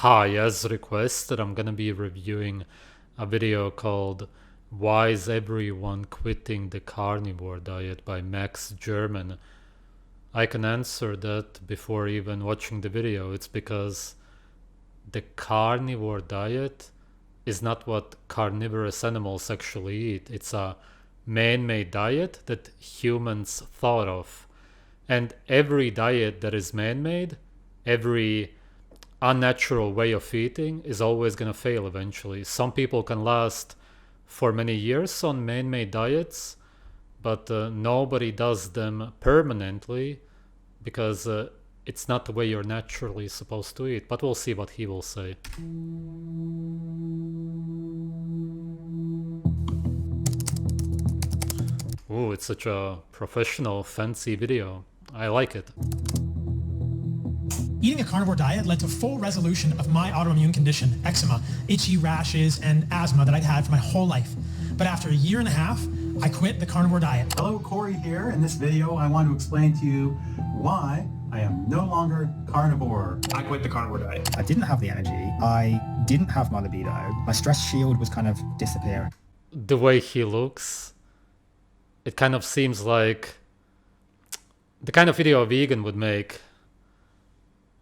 Hi, as requested, I'm gonna be reviewing a video called Why is Everyone Quitting the Carnivore Diet by Max German. I can answer that before even watching the video. It's because the carnivore diet is not what carnivorous animals actually eat. It's a man-made diet that humans thought of. And every diet that is man-made, every unnatural way of eating is always going to fail eventually. Some people can last for many years on man-made diets, but nobody does them permanently because it's not the way you're naturally supposed to eat. But we'll see what he will say. Ooh, it's such a professional, fancy video. I like it. Eating a carnivore diet led to full resolution of my autoimmune condition, eczema, itchy rashes, and asthma that I'd had for my whole life. But after a year and a half, I quit the carnivore diet. Hello, Corey here. In this video, I want to explain to you why I am no longer carnivore. I quit the carnivore diet. I didn't have the energy. I didn't have my libido. My stress shield was kind of disappearing. The way he looks, it kind of seems like the kind of video a vegan would make,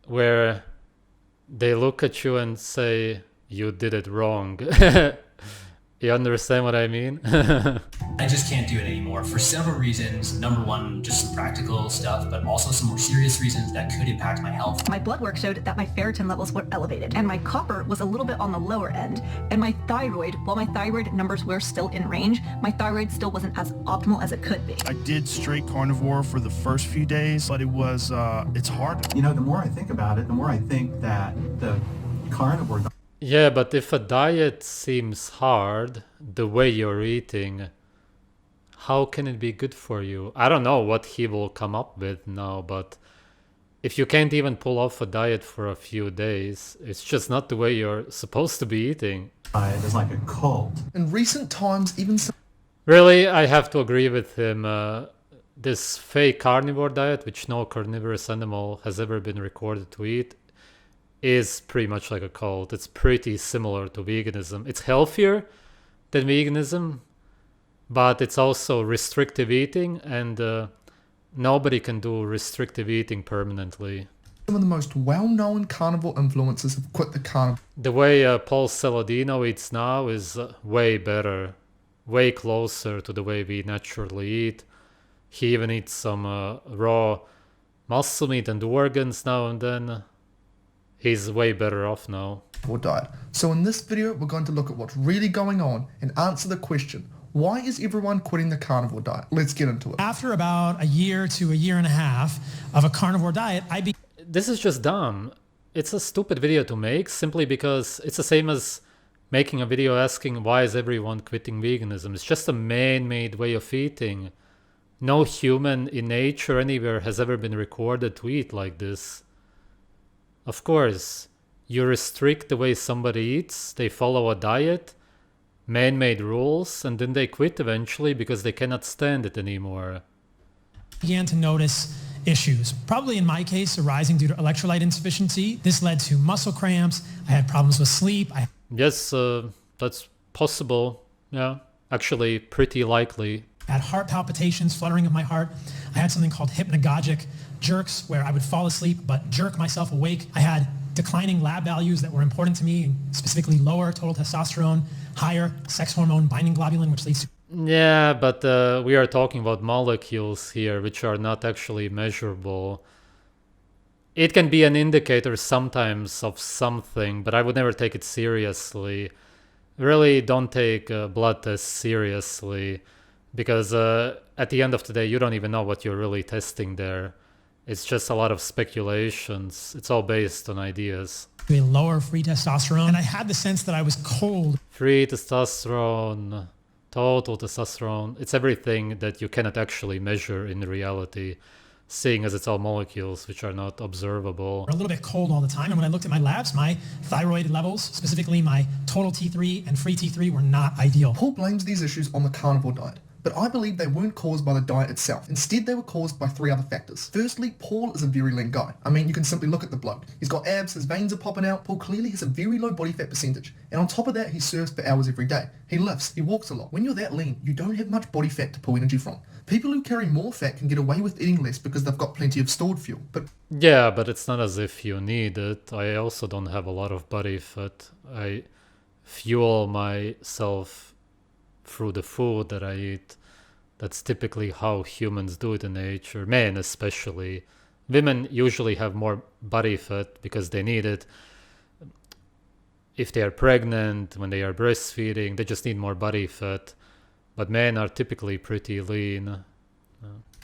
where they look at you and say, you did it wrong. You understand what I mean? I just can't do it anymore for several reasons. Number one, just some practical stuff, but also some more serious reasons that could impact my health. My blood work showed that my ferritin levels were elevated, and my copper was a little bit on the lower end. And my thyroid, while my thyroid numbers were still in range, my thyroid still wasn't as optimal as it could be. I did straight carnivore for the first few days, but it's hard. You know, the more I think about it, the more I think that the carnivore diet. Yeah, but if a diet seems hard, the way you're eating, how can it be good for you? I don't know what he will come up with now, but if you can't even pull off a diet for a few days, it's just not the way you're supposed to be eating. Is like a cult. In recent times, even Really, I have to agree with him. This fake carnivore diet, which no carnivorous animal has ever been recorded to eat, is pretty much like a cult. It's pretty similar to veganism. It's healthier than veganism, but it's also restrictive eating, and nobody can do restrictive eating permanently. some of the most well-known carnivore influencers have quit the carnivore. The way Paul Saladino eats now is way better, way closer to the way we naturally eat. He even eats some raw muscle meat and organs now and then. He's way better off now. Diet. So in this video, we're going to look at what's really going on and answer the question, why is everyone quitting the carnivore diet? Let's get into it. After about a year to a year and a half of a carnivore diet, This is just dumb. It's a stupid video to make simply because it's the same as making a video asking why is everyone quitting veganism. It's just a man-made way of eating. No human in nature anywhere has ever been recorded to eat like this. Of course, you restrict the way somebody eats, they follow a diet, man-made rules, and then they quit eventually because they cannot stand it anymore. began to notice issues, probably in my case arising due to electrolyte insufficiency. This led to muscle cramps. I had problems with sleep. Yes, that's possible. Yeah, actually pretty likely. I had heart palpitations, fluttering of my heart. I had something called hypnagogic jerks where I would fall asleep but jerk myself awake. I had declining lab values that were important to me, specifically lower total testosterone, higher sex hormone binding globulin, which leads to... Yeah, but we are talking about molecules here, which are not actually measurable. It can be an indicator sometimes of something, but I would never take it seriously. Really don't take blood tests seriously, because at the end of the day, you don't even know what you're really testing there. It's just a lot of speculations. It's all based on ideas. A lower free testosterone, and I had the sense that I was cold. Free testosterone, total testosterone, it's everything that you cannot actually measure in reality, seeing as it's all molecules which are not observable. A little bit cold all the time, and when I looked at my labs, my thyroid levels, specifically my total T3 and free T3, were not ideal. Paul blames these issues on the carnivore diet, But I believe they weren't caused by the diet itself. Instead, they were caused by 3 other factors. Firstly, Paul is a very lean guy. I mean, you can simply look at the bloke. He's got abs, his veins are popping out. Paul clearly has a very low body fat percentage. And on top of that, he surfs for hours every day. He lifts, he walks a lot. When you're that lean, you don't have much body fat to pull energy from. People who carry more fat can get away with eating less because they've got plenty of stored fuel. But Yeah, but it's not as if you need it. I also don't have a lot of body fat. I fuel myself through the food that I eat. That's typically how humans do it in nature, men especially. Women usually have more body fat because they need it. If they are pregnant, when they are breastfeeding, they just need more body fat. But men are typically pretty lean.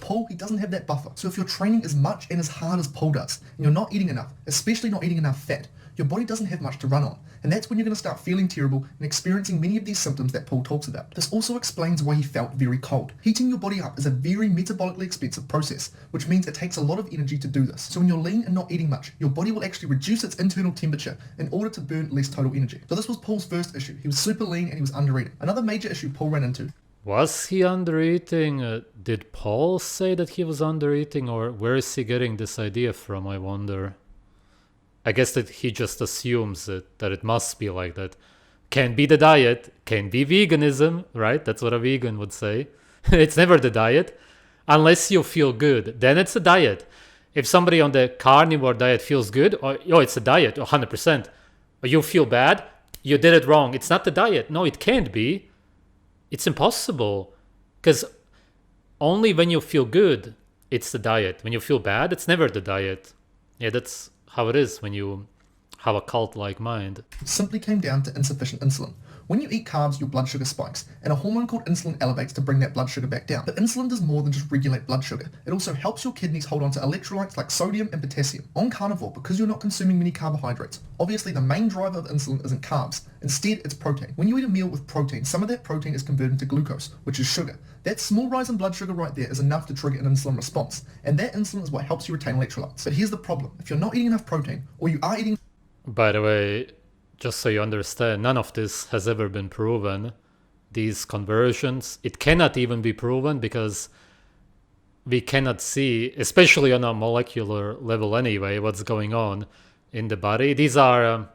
Paul, he doesn't have that buffer. So if you're training as much and as hard as Paul does, and you're not eating enough, especially not eating enough fat, your body doesn't have much to run on. And that's when you're going to start feeling terrible and experiencing many of these symptoms that Paul talks about. This also explains why he felt very cold. Heating your body up is a very metabolically expensive process, which means it takes a lot of energy to do this. So when you're lean and not eating much, your body will actually reduce its internal temperature in order to burn less total energy. So this was Paul's first issue. He was super lean and he was under-eating. Another major issue Paul ran into. Was he under-eating? Did Paul say that he was under-eating, or where is he getting this idea from, I wonder? I guess that he just assumes that it must be like that. Can be the diet, can be veganism, right? That's what a vegan would say. It's never the diet. Unless you feel good, then it's a diet. If somebody on the carnivore diet feels good, it's a diet, 100%. Or you feel bad, you did it wrong. It's not the diet. No, it can't be. It's impossible. Because only when you feel good, it's the diet. When you feel bad, it's never the diet. Yeah, that's how it is when you have a cult-like mind. It simply came down to insufficient insulin. When you eat carbs, your blood sugar spikes, and a hormone called insulin elevates to bring that blood sugar back down. But insulin does more than just regulate blood sugar. It also helps your kidneys hold on to electrolytes like sodium and potassium. On carnivore, because you're not consuming many carbohydrates, obviously the main driver of insulin isn't carbs. Instead, it's protein. When you eat a meal with protein, some of that protein is converted into glucose, which is sugar. That small rise in blood sugar right there is enough to trigger an insulin response, and that insulin is what helps you retain electrolytes. But here's the problem. If you're not eating enough protein, or you are eating... By the way, just so you understand, none of this has ever been proven. These conversions, it cannot even be proven because we cannot see, especially on a molecular level anyway, what's going on in the body. These are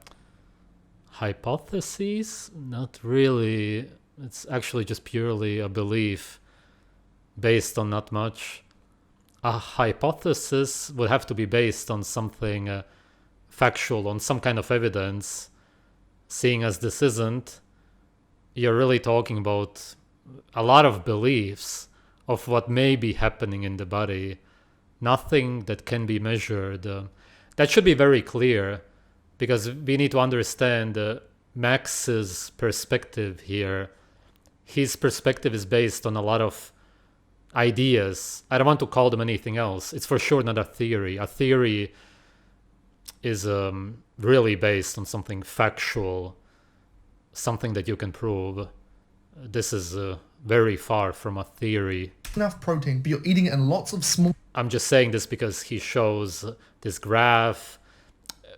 hypotheses, not really. It's actually just purely a belief based on not much. A hypothesis would have to be based on something factual, on some kind of evidence. Seeing as this isn't, you're really talking about a lot of beliefs of what may be happening in the body. Nothing that can be measured. That should be very clear, because we need to understand Max's perspective here. His perspective is based on a lot of ideas. I don't want to call them anything else. It's for sure not a theory. A theory is really based on something factual, something that you can prove. This is very far from a theory. enough protein, but you're eating it in lots of small... I'm just saying this because he shows this graph.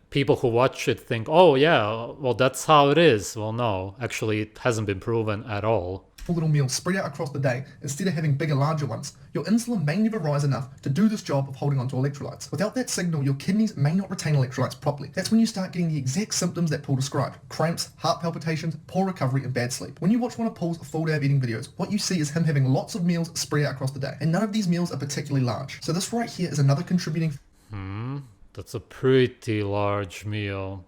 People who watch it think, oh yeah, well that's how it is. Well no, actually it hasn't been proven at all. little meals spread out across the day instead of having bigger, larger ones. Your insulin may never rise enough to do this job of holding onto electrolytes. Without that signal, your kidneys may not retain electrolytes properly. That's when you start getting the exact symptoms that Paul described: cramps, heart palpitations, poor recovery, and bad sleep. When you watch one of Paul's full day of eating videos, what you see is him having lots of meals spread out across the day, and none of these meals are particularly large. So this right here is another contributing... That's a pretty large meal.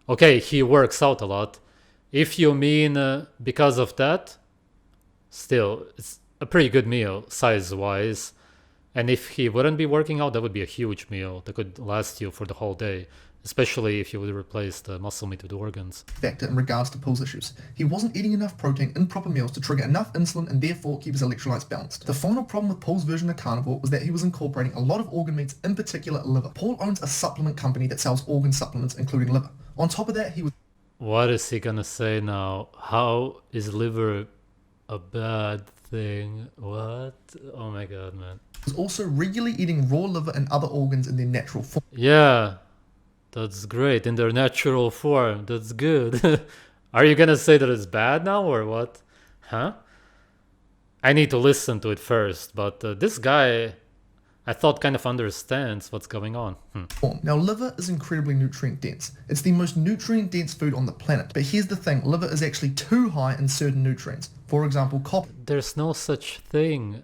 Okay, he works out a lot. If you mean because of that, still, it's a pretty good meal size-wise. And if he wouldn't be working out, that would be a huge meal that could last you for the whole day, especially if you would replace the muscle meat with organs. Factor in regards to Paul's issues. He wasn't eating enough protein in proper meals to trigger enough insulin and therefore keep his electrolytes balanced. The final problem with Paul's version of carnivore was that he was incorporating a lot of organ meats, in particular liver. Paul owns a supplement company that sells organ supplements, including liver. On top of that, he was... What is he gonna say now? How is liver a bad thing? What? Oh my god, man. was also regularly eating raw liver and other organs in their natural form. Yeah, that's great. In their natural form. That's good. Are you gonna say that it's bad now or what? Huh? I need to listen to it first, but this guy, I thought, kind of understands what's going on. Now, liver is incredibly nutrient dense. It's the most nutrient dense food on the planet. But here's the thing, liver is actually too high in certain nutrients. For example, copper. There's no such thing.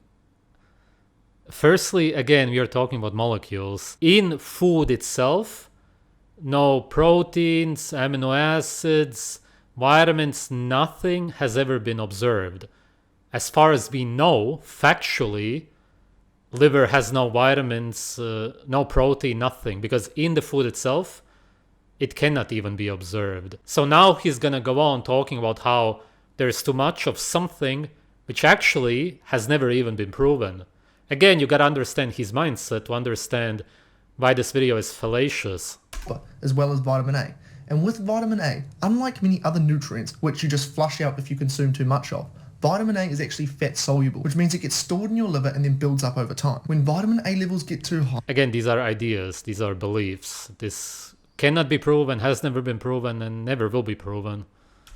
Firstly, again, we are talking about molecules. In food itself, no proteins, amino acids, vitamins, nothing has ever been observed. As far as we know, factually, liver has no vitamins, no protein, nothing, because in the food itself, it cannot even be observed. So now he's gonna go on talking about how there's too much of something which actually has never even been proven. Again, you gotta understand his mindset to understand why this video is fallacious. As well as vitamin A. And with vitamin A, unlike many other nutrients which you just flush out if you consume too much of, vitamin A is actually fat soluble, which means it gets stored in your liver and then builds up over time. When vitamin A levels get too high... Again, these are ideas, these are beliefs. This cannot be proven, has never been proven, and never will be proven.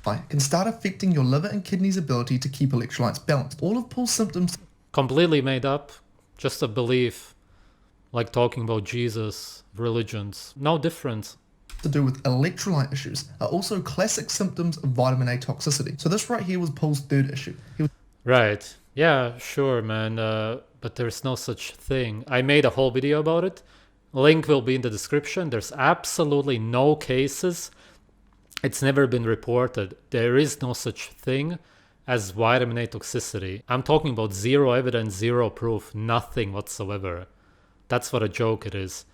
...can start affecting your liver and kidneys' ability to keep electrolytes balanced. All of Paul's symptoms... Completely made up, just a belief, like talking about Jesus, religions, no difference. ...to do with electrolyte issues are also classic symptoms of vitamin A toxicity. So this right here was Paul's third issue. Right. Yeah, sure, man. But there's no such thing. I made a whole video about it. Link will be in the description. There's absolutely no cases. It's never been reported. There is no such thing as vitamin A toxicity. I'm talking about zero evidence, zero proof, nothing whatsoever. That's what a joke it is.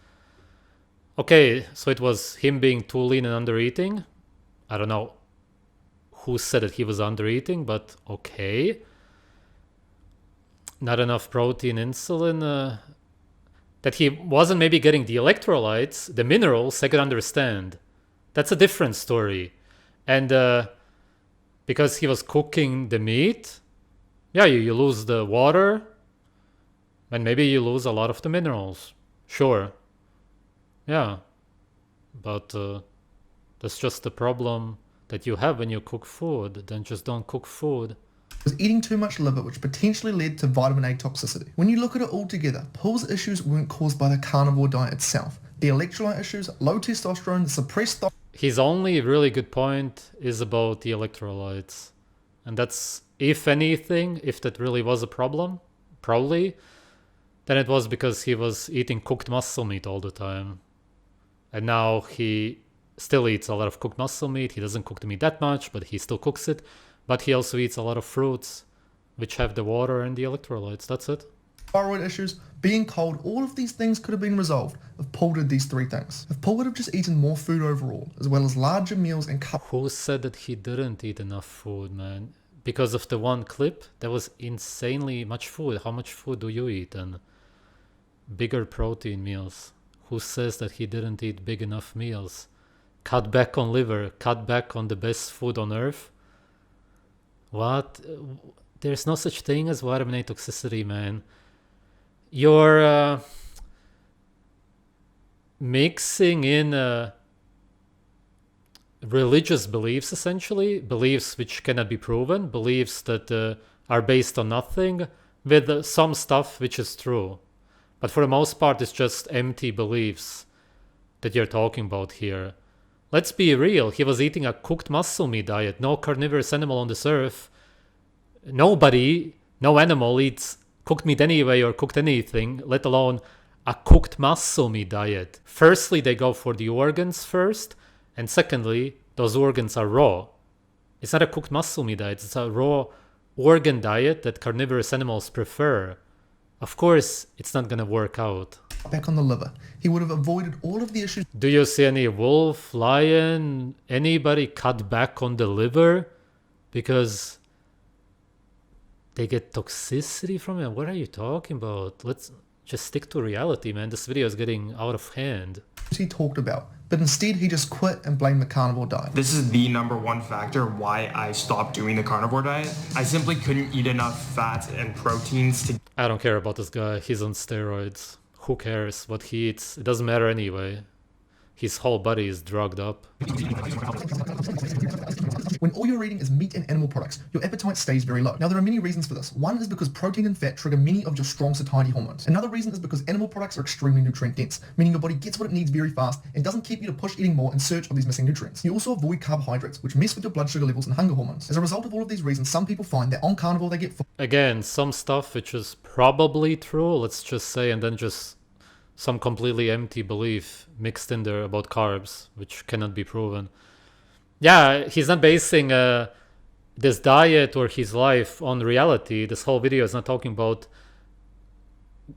Okay, so it was him being too lean and under-eating. I don't know who said that he was under-eating, but okay. Not enough protein, insulin. That he wasn't maybe getting the electrolytes, the minerals, I could understand. That's a different story. And because he was cooking the meat, yeah, you lose the water, and maybe you lose a lot of the minerals. Sure. Yeah, but that's just the problem that you have when you cook food. Then just don't cook food. ...was eating too much liver, which potentially led to vitamin A toxicity. When you look at it all together, Paul's issues weren't caused by the carnivore diet itself. The electrolyte issues, low testosterone, the suppressed... His only really good point is about the electrolytes. And that's, if anything, if that really was a problem, probably, then it was because he was eating cooked muscle meat all the time. And now he still eats a lot of cooked muscle meat. He doesn't cook the meat that much, but he still cooks it. But he also eats a lot of fruits, which have the water and the electrolytes. That's it. Thyroid issues, being cold, all of these things could have been resolved if Paul did these three things. If Paul would have just eaten more food overall, as well as larger meals and Who said that he didn't eat enough food, man? Because of the one clip, there was insanely much food. How much food do you eat? And bigger protein meals. Who says that he didn't eat big enough meals? Cut back on liver, cut back on the best food on earth? What? There's no such thing as vitamin A toxicity, man. You're mixing in religious beliefs, essentially. Beliefs which cannot be proven. Beliefs that are based on nothing. With some stuff which is true. But for the most part, it's just empty beliefs that you're talking about here. Let's be real. He was eating a cooked muscle meat diet. No carnivorous animal on this earth. Nobody, no animal eats cooked meat anyway or cooked anything, let alone a cooked muscle meat diet. Firstly, they go for the organs first. And secondly, those organs are raw. It's not a cooked muscle meat diet. It's a raw organ diet that carnivorous animals prefer. Of course, it's not gonna work out. Back on the liver. He would have avoided all of the issues. Do you see any wolf, lion, anybody cut back on the liver because they get toxicity from it? What are you talking about? Let's just stick to reality, man. This video is getting out of hand. He talked about, but instead he just quit and blamed the carnivore diet. This is the #1 factor why I stopped doing the carnivore diet. I simply couldn't eat enough fat and proteins to... I don't care about this guy. He's on steroids. Who cares what he eats? It doesn't matter anyway. His whole body is drugged up. When all you're eating is meat and animal products, your appetite stays very low. Now, there are many reasons for this. One is because protein and fat trigger many of your strong satiety hormones. Another reason is because animal products are extremely nutrient dense, meaning your body gets what it needs very fast and doesn't keep you to push eating more in search of these missing nutrients. You also avoid carbohydrates, which mess with your blood sugar levels and hunger hormones. As a result of all of these reasons, some people find that on carnivore they get full. Again, some stuff which is probably true, let's just say, and then just some completely empty belief mixed in there about carbs, which cannot be proven. Yeah, he's not basing this diet or his life on reality. This whole video is not talking about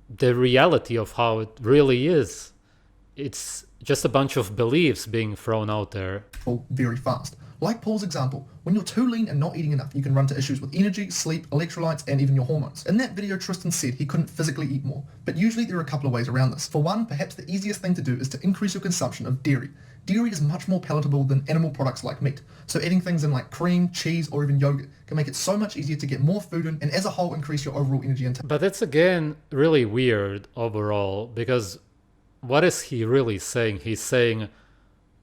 the reality of how it really is. It's just a bunch of beliefs being thrown out there. Very fast. Like Paul's example, when you're too lean and not eating enough, you can run into issues with energy, sleep, electrolytes, and even your hormones. In that video, Tristan said he couldn't physically eat more, but usually there are a couple of ways around this. For one, perhaps the easiest thing to do is to increase your consumption of dairy. Dairy is much more palatable than animal products like meat, so adding things in like cream, cheese, or even yogurt can make it so much easier to get more food in and as a whole increase your overall energy intake. But it's again really weird overall, because what is he really saying? He's saying,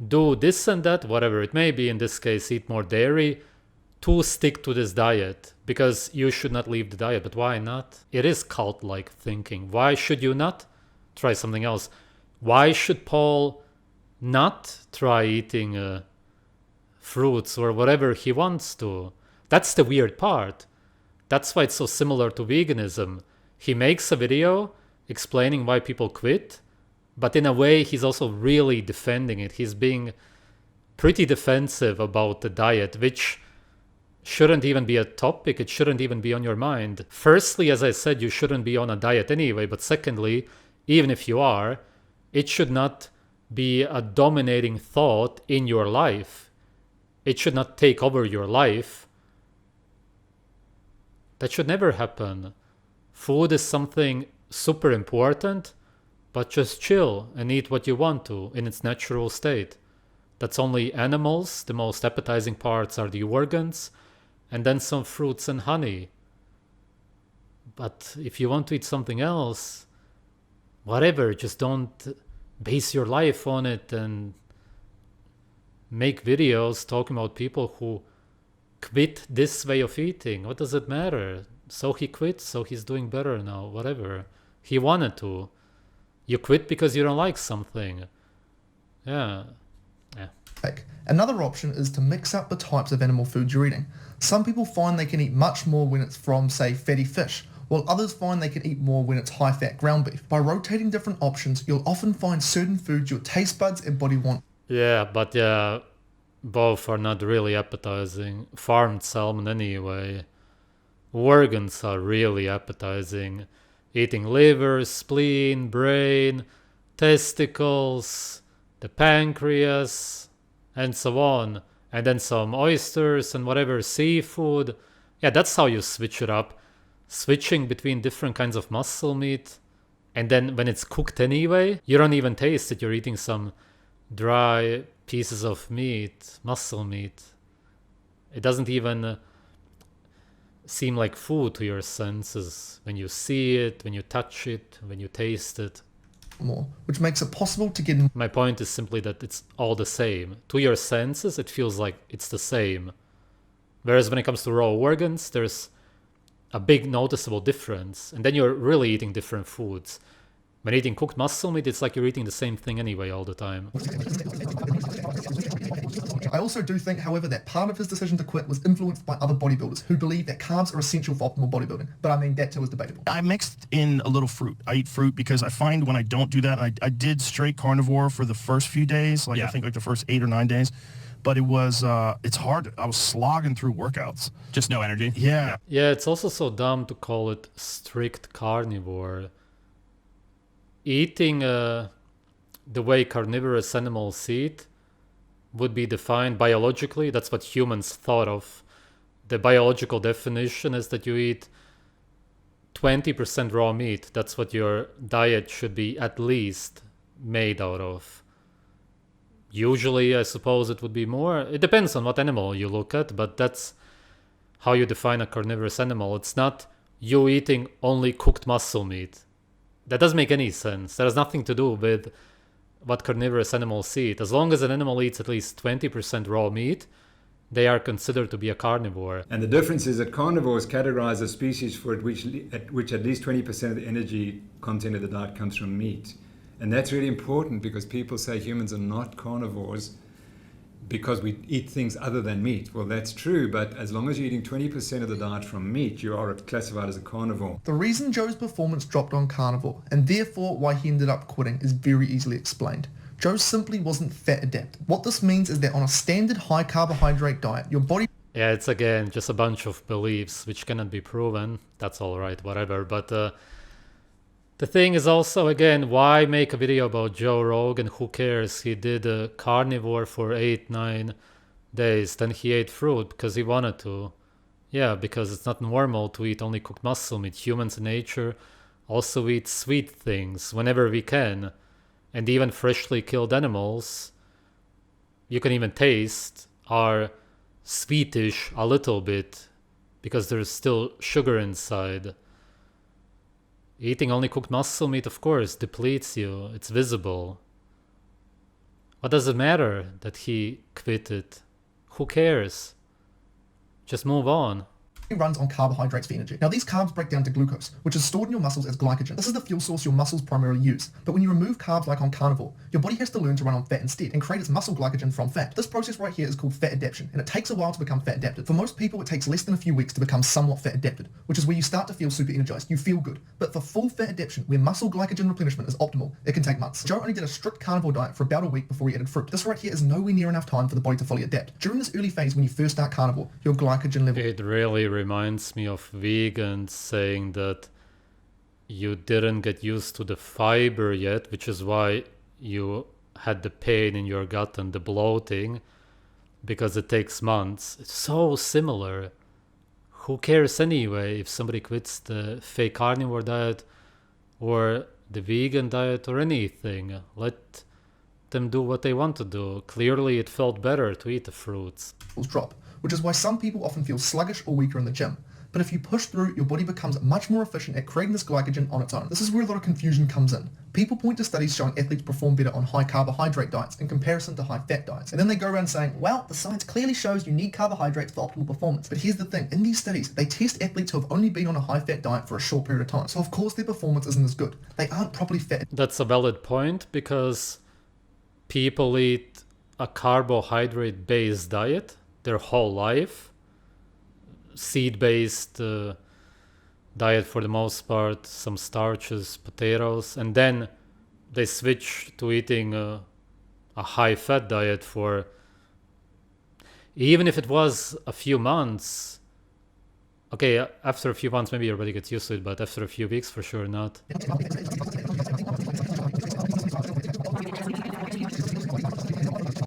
do this and that, whatever it may be, in this case, eat more dairy, to stick to this diet, because you should not leave the diet. But why not? It is cult-like thinking. Why should you not try something else? Why should Paul not try eating fruits or whatever he wants to? That's the weird part. That's why it's so similar to veganism. He makes a video explaining why people quit, but in a way he's also really defending it. He's being pretty defensive about the diet, which shouldn't even be a topic. It shouldn't even be on your mind. Firstly, as I said, you shouldn't be on a diet anyway, but secondly, even if you are, it should not be a dominating thought in your life. It should not take over your life. That should never happen. Food is something super important, but just chill and eat what you want to in its natural state. That's only animals. The most appetizing parts are the organs, and then some fruits and honey. But if you want to eat something else, whatever, just don't base your life on it and make videos talking about people who quit this way of eating. What does it matter? So he quit, so he's doing better now, whatever. He wanted to. You quit because you don't like something. Yeah. Another option is to mix up the types of animal food you're eating. Some people find they can eat much more when it's from, say, fatty fish, while others find they can eat more when it's high-fat ground beef. By rotating different options, you'll often find certain foods your taste buds and body want. Yeah, but yeah, both are not really appetizing. Farmed salmon anyway. Organs are really appetizing. Eating liver, spleen, brain, testicles, the pancreas, and so on. And then some oysters and whatever seafood. Yeah, that's how you switch it up. Switching between different kinds of muscle meat. And then when it's cooked anyway, you don't even taste it. You're eating some dry pieces of meat, muscle meat. It doesn't even seem like food to your senses when you see it, when you touch it, when you taste it. More, which makes it possible to get... My point is simply that it's all the same. To your senses, it feels like it's the same. Whereas when it comes to raw organs, there's a big noticeable difference. And then you're really eating different foods. When eating cooked muscle meat, it's like you're eating the same thing anyway all the time. I also do think, however, that part of his decision to quit was influenced by other bodybuilders who believe that carbs are essential for optimal bodybuilding. But I mean, that too is debatable. I mixed in a little fruit. I eat fruit because I find when I don't do that, I did straight carnivore for the first few days, I think like the first 8 or 9 days. But it was, it's hard. I was slogging through workouts. Just no energy? Yeah. Yeah, it's also so dumb to call it strict carnivore. Eating the way carnivorous animals eat would be defined biologically. That's what humans thought of. The biological definition is that you eat 20% raw meat. That's what your diet should be at least made out of. Usually, I suppose it would be more. It depends on what animal you look at, but that's how you define a carnivorous animal. It's not you eating only cooked muscle meat. That doesn't make any sense. That has nothing to do with what carnivorous animals eat. As long as an animal eats at least 20% raw meat, they are considered to be a carnivore. And the difference is that carnivores categorize a species for which at least 20% of the energy content of the diet comes from meat. And that's really important because people say humans are not carnivores because we eat things other than meat. Well, that's true, but as long as you're eating 20% of the diet from meat, you are classified as a carnivore. The reason Joe's performance dropped on carnivore, and therefore why he ended up quitting, is very easily explained. Joe simply wasn't fat adapted. What this means is that on a standard high carbohydrate diet, your body... Yeah, it's again just a bunch of beliefs which cannot be proven. That's all right, whatever. But the thing is also, again, why make a video about Joe Rogan? Who cares? He did a carnivore for 8-9 days. Then he ate fruit because he wanted to. Yeah, because it's not normal to eat only cooked muscle meat. Humans in nature also eat sweet things whenever we can. And even freshly killed animals, you can even taste, are sweetish a little bit because there's still sugar inside. Eating only cooked muscle meat, of course, depletes you. It's visible. What does it matter that he quit it? Who cares? Just move on. runs on carbohydrates for energy. Now these carbs break down to glucose, which is stored in your muscles as glycogen. This is the fuel source your muscles primarily use. But when you remove carbs like on carnivore, your body has to learn to run on fat instead and create its muscle glycogen from fat. This process right here is called fat adaptation, and it takes a while to become fat adapted. For most people, it takes less than a few weeks to become somewhat fat adapted, which is where you start to feel super energized. You feel good. But for full fat adaptation, where muscle glycogen replenishment is optimal, it can take months. Joe only did a strict carnivore diet for about a week before he added fruit. This right here is nowhere near enough time for the body to fully adapt. During this early phase when you first start carnivore, your glycogen level... It really reminds me of vegans saying that you didn't get used to the fiber yet, which is why you had the pain in your gut and the bloating, because it takes months. It's so similar. Who cares anyway if somebody quits the fake carnivore diet or the vegan diet or anything? Let them do what they want to do. Clearly it felt better to eat the fruits. Drop, which is why some people often feel sluggish or weaker in the gym. But if you push through, your body becomes much more efficient at creating this glycogen on its own. This is where a lot of confusion comes in. People point to studies showing athletes perform better on high carbohydrate diets in comparison to high fat diets. And then they go around saying, well, the science clearly shows you need carbohydrates for optimal performance. But here's the thing, in these studies, they test athletes who have only been on a high fat diet for a short period of time. So of course their performance isn't as good. They aren't properly fat. That's a valid point, because people eat a carbohydrate-based diet their whole life. Seed-based diet for the most part, some starches, potatoes, and then they switch to eating a high-fat diet for, even if it was a few months. Okay, after a few months maybe everybody gets used to it, but after a few weeks for sure not.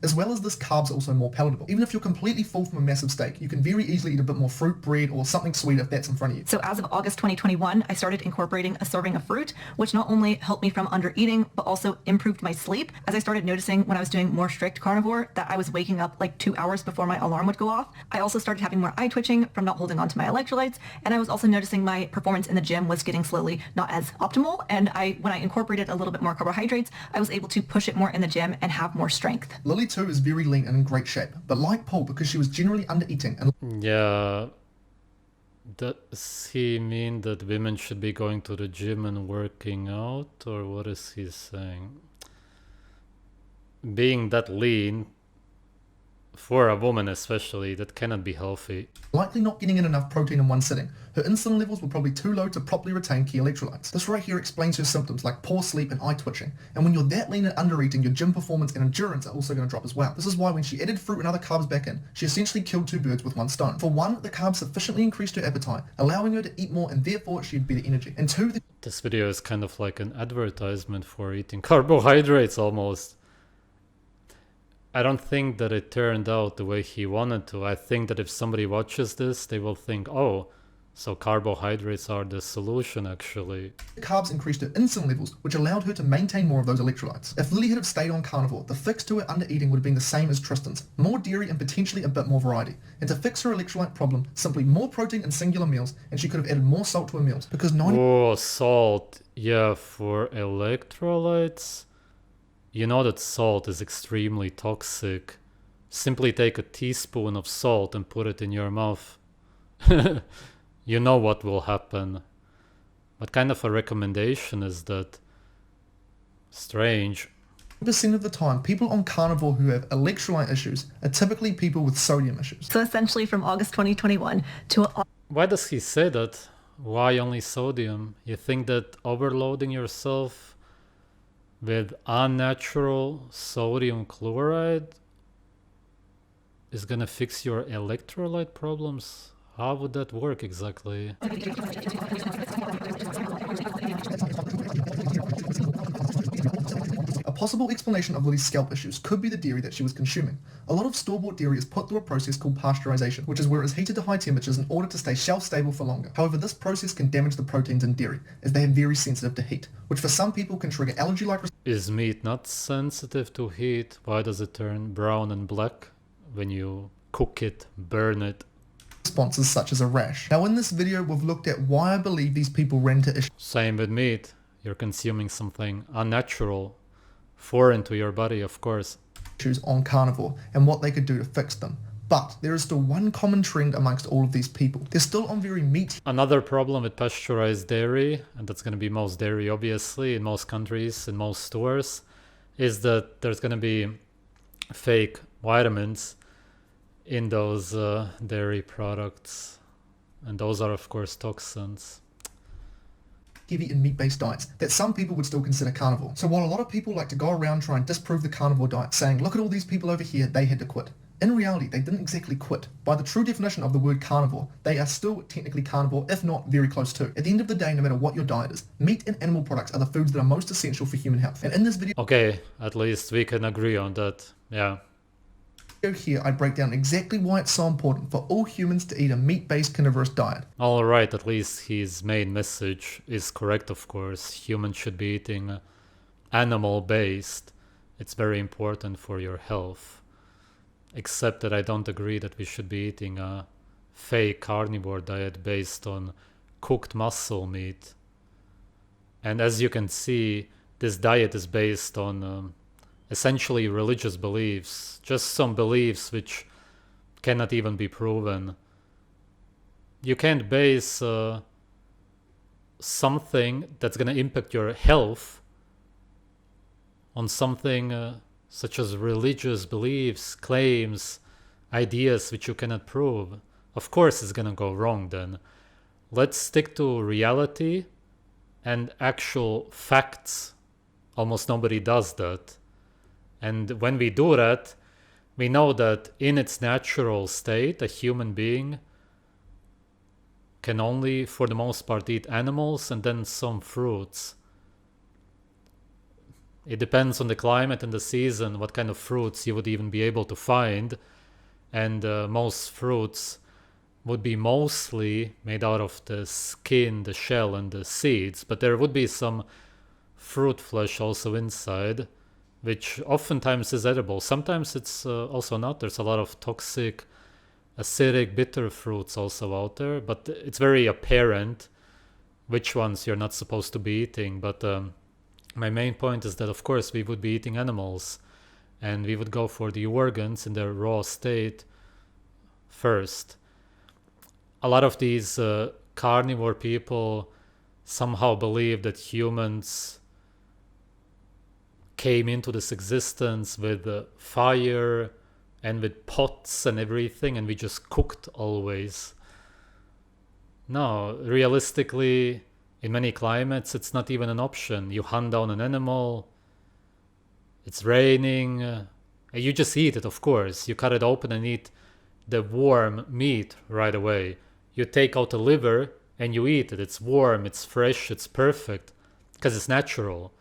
As well as this, carbs are also more palatable. Even if you're completely full from a massive steak, you can very easily eat a bit more fruit, bread, or something sweet if that's in front of you. So as of August 2021, I started incorporating a serving of fruit, which not only helped me from under-eating, but also improved my sleep. As I started noticing when I was doing more strict carnivore that I was waking up like 2 hours before my alarm would go off. I also started having more eye twitching from not holding on to my electrolytes, and I was also noticing my performance in the gym was getting slowly not as optimal, and when I incorporated a little bit more carbohydrates, I was able to push it more in the gym and have more strength. Lily too is very lean and in great shape, but like Paul, because she was generally under-eating and... Yeah, does he mean that women should be going to the gym and working out, or what is he saying? Being that lean, for a woman especially, that cannot be healthy. Likely not getting in enough protein in one sitting. Her insulin levels were probably too low to properly retain key electrolytes. This right here explains her symptoms like poor sleep and eye twitching. And when you're that lean and under-eating, your gym performance and endurance are also going to drop as well. This is why when she added fruit and other carbs back in, she essentially killed two birds with one stone. For one, the carbs sufficiently increased her appetite, allowing her to eat more, and therefore she had better energy. And two, this video is kind of like an advertisement for eating carbohydrates almost. I don't think that it turned out the way he wanted to. I think that if somebody watches this, they will think, oh, so carbohydrates are the solution actually. The carbs increased her insulin levels, which allowed her to maintain more of those electrolytes. If Lily had have stayed on carnivore, the fix to her under-eating would have been the same as Tristan's. More dairy and potentially a bit more variety. And to fix her electrolyte problem, simply more protein in singular meals, and she could have added more salt to her meals. Because Oh, salt. Yeah, for electrolytes. You know that salt is extremely toxic simply take a teaspoon of salt and put it in your mouth. You know what will happen. What kind of a recommendation is that? Strange. Percent of the time, people on carnivore who have electrolyte issues are typically people with sodium issues. So essentially from August 2021 to... Why does he say that? Why only sodium? You think that overloading yourself with unnatural sodium chloride is gonna fix your electrolyte problems? How would that work exactly? A possible explanation of Lily's scalp issues could be the dairy that she was consuming. A lot of store-bought dairy is put through a process called pasteurization, which is where it is heated to high temperatures in order to stay shelf-stable for longer. However, this process can damage the proteins in dairy, as they are very sensitive to heat, which for some people can trigger allergy-like Is meat not sensitive to heat? Why does it turn brown and black when you cook it, burn it? responses such as a rash. Now in this video, we've looked at why I believe these people ran into issues. Same with meat. You're consuming something unnatural, foreign to your body, of course. On carnivore and what they could do to fix them. But there is still one common trend amongst all of these people. They're still on very meat. Another problem with pasteurized dairy, and that's going to be most dairy obviously in most countries, in most stores, is that there's going to be fake vitamins in those dairy products. And those are of course toxins. Heavy and meat-based diets that some people would still consider carnivore. So while a lot of people like to go around trying to disprove the carnivore diet, saying, look at all these people over here, they had to quit. In reality, they didn't exactly quit. By the true definition of the word carnivore, they are still technically carnivore, if not very close to. At the end of the day, no matter what your diet is, meat and animal products are the foods that are most essential for human health. And in this video Okay, at least we can agree on that, yeah. Here, I break down exactly why it's so important for all humans to eat a meat-based carnivorous diet. Alright, at least his main message is correct, of course. Humans should be eating animal-based. It's very important for your health. Except that I don't agree that we should be eating a fake carnivore diet based on cooked muscle meat. And as you can see, this diet is based on essentially religious beliefs, just some beliefs which cannot even be proven. You can't base something that's going to impact your health on something such as religious beliefs, claims, ideas which you cannot prove. Of course it's going to go wrong then. Let's stick to reality and actual facts. Almost nobody does that. And when we do that, we know that in its natural state, a human being can only, for the most part, eat animals and then some fruits. It depends on the climate and the season, what kind of fruits you would even be able to find. And most fruits would be mostly made out of the skin, the shell, and the seeds. But there would be some fruit flesh also inside, which oftentimes is edible. Sometimes it's also not. There's a lot of toxic, acidic, bitter fruits also out there, but it's very apparent which ones you're not supposed to be eating. But my main point is that, of course, we would be eating animals, and we would go for the organs in their raw state first. A lot of these carnivore people somehow believe that humans came into this existence with fire and with pots and everything, and we just cooked always. No, realistically, in many climates, it's not even an option. You hunt down an animal, it's raining, and you just eat it, of course. You cut it open and eat the warm meat right away. You take out the liver and you eat it. It's warm, it's fresh, it's perfect, because it's natural.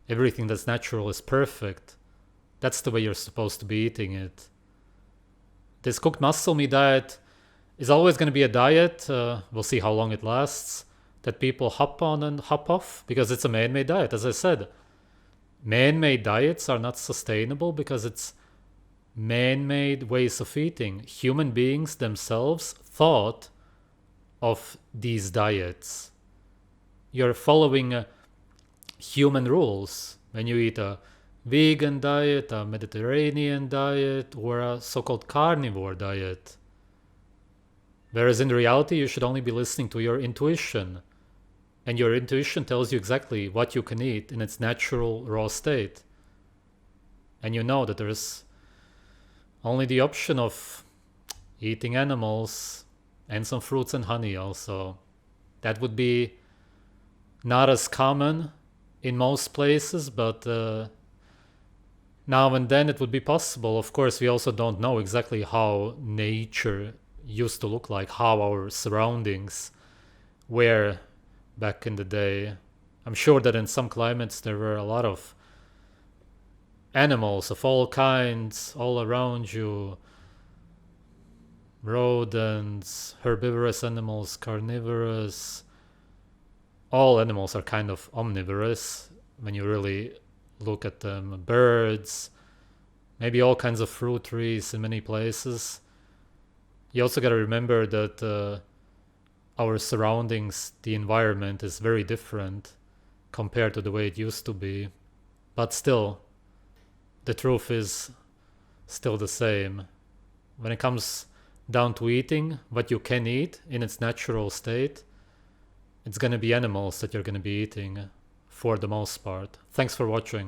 Everything that's natural is perfect. That's the way you're supposed to be eating it. This cooked muscle meat diet is always going to be a diet, we'll see how long it lasts, that people hop on and hop off, because it's a man-made diet. As I said, man-made diets are not sustainable because it's man-made ways of eating. Human beings themselves thought of these diets. You're following human rules when you eat a vegan diet, a Mediterranean diet, or a so-called carnivore diet. Whereas in reality, you should only be listening to your intuition. And your intuition tells you exactly what you can eat in its natural raw state. And you know that there's only the option of eating animals and some fruits and honey also. That would be not as common in most places, but now and then it would be possible. Of course, we also don't know exactly how nature used to look like, how our surroundings were back in the day. I'm sure that in some climates there were a lot of animals of all kinds all around you. Rodents, herbivorous animals, carnivorous. All animals are kind of omnivorous when you really look at them. Birds, maybe all kinds of fruit trees in many places. You also got to remember that our surroundings, the environment is very different compared to the way it used to be. But still, the truth is still the same. When it comes down to eating what you can eat in its natural state, it's going to be animals that you're going to be eating for the most part. Thanks for watching.